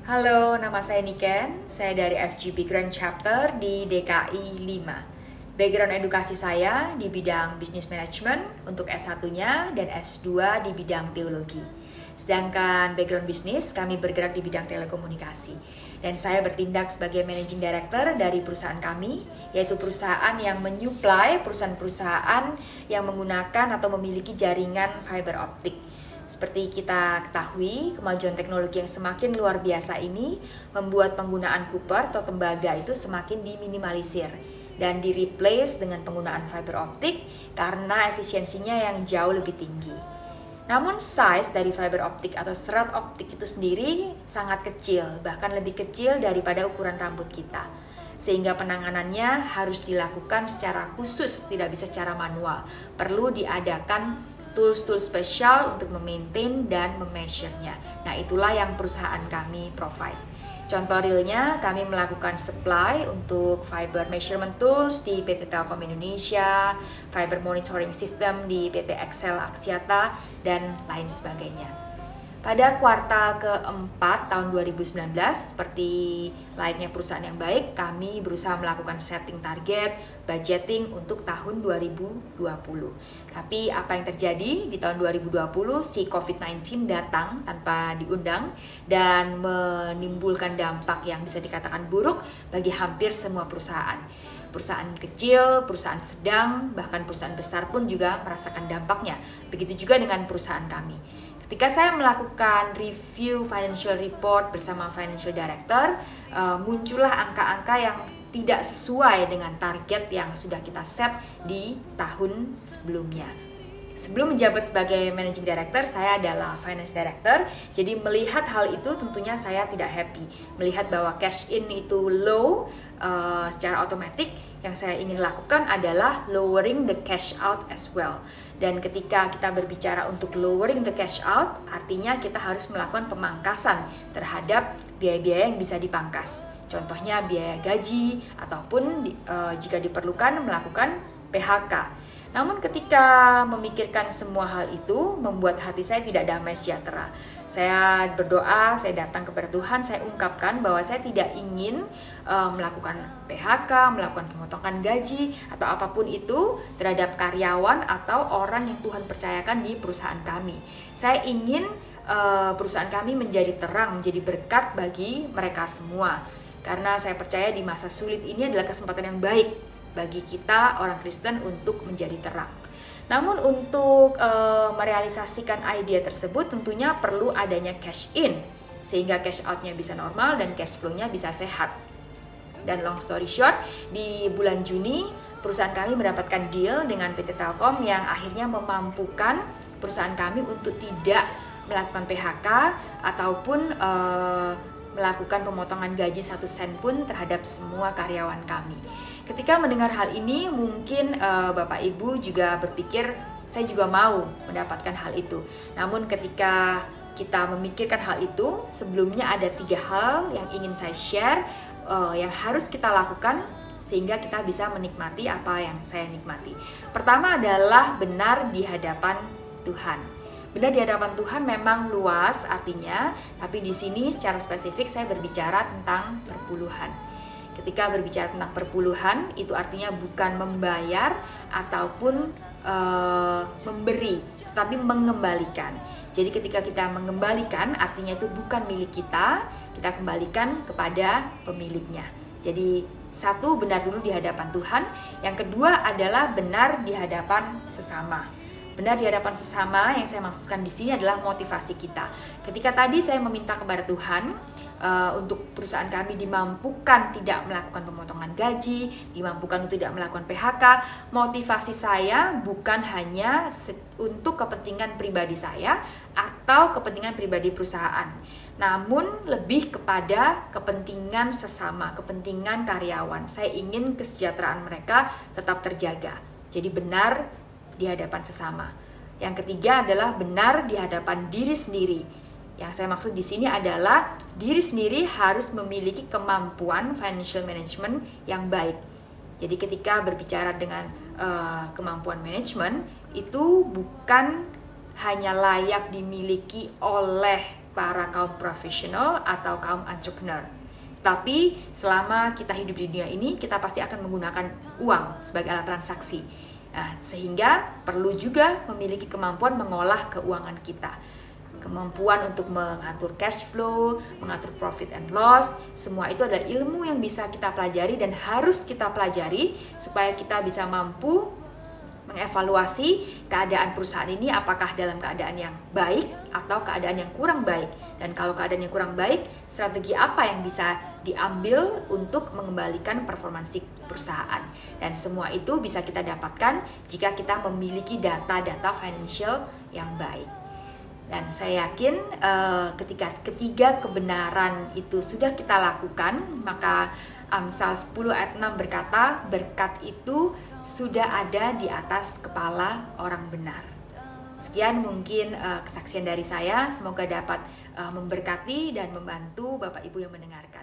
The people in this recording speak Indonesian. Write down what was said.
Halo, nama saya Niken. Saya dari FGP Grand Chapter di DKI 5. Background edukasi saya di bidang Business Management untuk S1-nya dan S2 di bidang Teologi. Sedangkan background bisnis, kami bergerak di bidang telekomunikasi. Dan saya bertindak sebagai Managing Director dari perusahaan kami, yaitu perusahaan yang menyuplai perusahaan-perusahaan yang menggunakan atau memiliki jaringan fiber optik. Seperti kita ketahui, kemajuan teknologi yang semakin luar biasa ini membuat penggunaan copper atau tembaga itu semakin diminimalisir dan di-replace dengan penggunaan fiber optik karena efisiensinya yang jauh lebih tinggi. Namun size dari fiber optik atau serat optik itu sendiri sangat kecil, bahkan lebih kecil daripada ukuran rambut kita. Sehingga penanganannya harus dilakukan secara khusus, tidak bisa secara manual. Perlu diadakan tools-tools spesial untuk memaintain dan memeasure-nya. Nah, itulah yang perusahaan kami provide. Contoh realnya, kami melakukan supply untuk fiber measurement tools di PT Telkom Indonesia, fiber monitoring system di PT Excel Axiata, dan lain sebagainya. Pada kuartal keempat tahun 2019, seperti layaknya perusahaan yang baik, kami berusaha melakukan setting target, budgeting untuk tahun 2020. Tapi apa yang terjadi di tahun 2020, si COVID-19 datang tanpa diundang dan menimbulkan dampak yang bisa dikatakan buruk bagi hampir semua perusahaan. Perusahaan kecil, perusahaan sedang, bahkan perusahaan besar pun juga merasakan dampaknya. Begitu juga dengan perusahaan kami. Ketika saya melakukan review financial report bersama financial director, muncullah angka-angka yang tidak sesuai dengan target yang sudah kita set di tahun sebelumnya. Sebelum menjabat sebagai managing director, saya adalah finance director. Jadi melihat hal itu tentunya saya tidak happy. Melihat bahwa cash in itu low secara otomatis, yang saya ingin lakukan adalah lowering the cash out as well. Dan ketika kita berbicara untuk lowering the cash out, artinya kita harus melakukan pemangkasan terhadap biaya-biaya yang bisa dipangkas. Contohnya biaya gaji ataupun jika diperlukan melakukan PHK. Namun ketika memikirkan semua hal itu membuat hati saya tidak damai sejahtera. Saya berdoa, saya datang kepada Tuhan, saya ungkapkan bahwa saya tidak ingin melakukan PHK, melakukan pemotongan gaji atau apapun itu terhadap karyawan atau orang yang Tuhan percayakan di perusahaan kami. Saya ingin perusahaan kami menjadi terang, menjadi berkat bagi mereka semua. Karena saya percaya di masa sulit ini adalah kesempatan yang baik bagi kita orang Kristen untuk menjadi terang. Namun untuk merealisasikan ide tersebut tentunya perlu adanya cash in sehingga cash outnya bisa normal dan cash flow-nya bisa sehat. Dan long story short, di bulan Juni perusahaan kami mendapatkan deal dengan PT Telkom yang akhirnya memampukan perusahaan kami untuk tidak melakukan PHK ataupun melakukan pemotongan gaji 1 sen pun terhadap semua karyawan kami. Ketika mendengar hal ini, mungkin Bapak Ibu juga berpikir, saya juga mau mendapatkan hal itu. Namun ketika kita memikirkan hal itu, sebelumnya ada 3 hal yang ingin saya share, yang harus kita lakukan sehingga kita bisa menikmati apa yang saya nikmati. Pertama adalah benar di hadapan Tuhan. Benar di hadapan Tuhan memang luas artinya, tapi di sini secara spesifik saya berbicara tentang perpuluhan. Ketika berbicara tentang perpuluhan, itu artinya bukan membayar ataupun memberi, tetapi mengembalikan. Jadi ketika kita mengembalikan, artinya itu bukan milik kita kembalikan kepada pemiliknya. Jadi satu, benar dulu di hadapan Tuhan. Yang kedua adalah benar di hadapan sesama. Benar di hadapan sesama yang saya maksudkan di sini adalah motivasi kita. Ketika tadi saya meminta kepada Tuhan untuk perusahaan kami dimampukan tidak melakukan pemotongan gaji, dimampukan untuk tidak melakukan PHK, motivasi saya bukan hanya untuk kepentingan pribadi saya atau kepentingan pribadi perusahaan, namun lebih kepada kepentingan sesama, kepentingan karyawan. Saya ingin kesejahteraan mereka tetap terjaga. Jadi benar di hadapan sesama. Yang ketiga adalah benar di hadapan diri sendiri. Yang saya maksud di sini adalah diri sendiri harus memiliki kemampuan financial management yang baik. Jadi ketika berbicara dengan kemampuan manajemen itu bukan hanya layak dimiliki oleh para kaum profesional atau kaum entrepreneur. Tapi selama kita hidup di dunia ini, kita pasti akan menggunakan uang sebagai alat transaksi. Nah, sehingga perlu juga memiliki kemampuan mengolah keuangan kita. Kemampuan untuk mengatur cash flow, mengatur profit and loss, semua itu adalah ilmu yang bisa kita pelajari dan harus kita pelajari supaya kita bisa mampu mengevaluasi keadaan perusahaan ini apakah dalam keadaan yang baik atau keadaan yang kurang baik. Dan kalau keadaan yang kurang baik, strategi apa yang bisa diambil untuk mengembalikan performansi perusahaan. Dan semua itu bisa kita dapatkan jika kita memiliki data-data financial yang baik. Dan saya yakin ketika ketiga kebenaran itu sudah kita lakukan, maka Amsal 10 ayat 6 berkata, berkat itu sudah ada di atas kepala orang benar. Sekian mungkin kesaksian dari saya, semoga dapat memberkati dan membantu Bapak Ibu yang mendengarkan.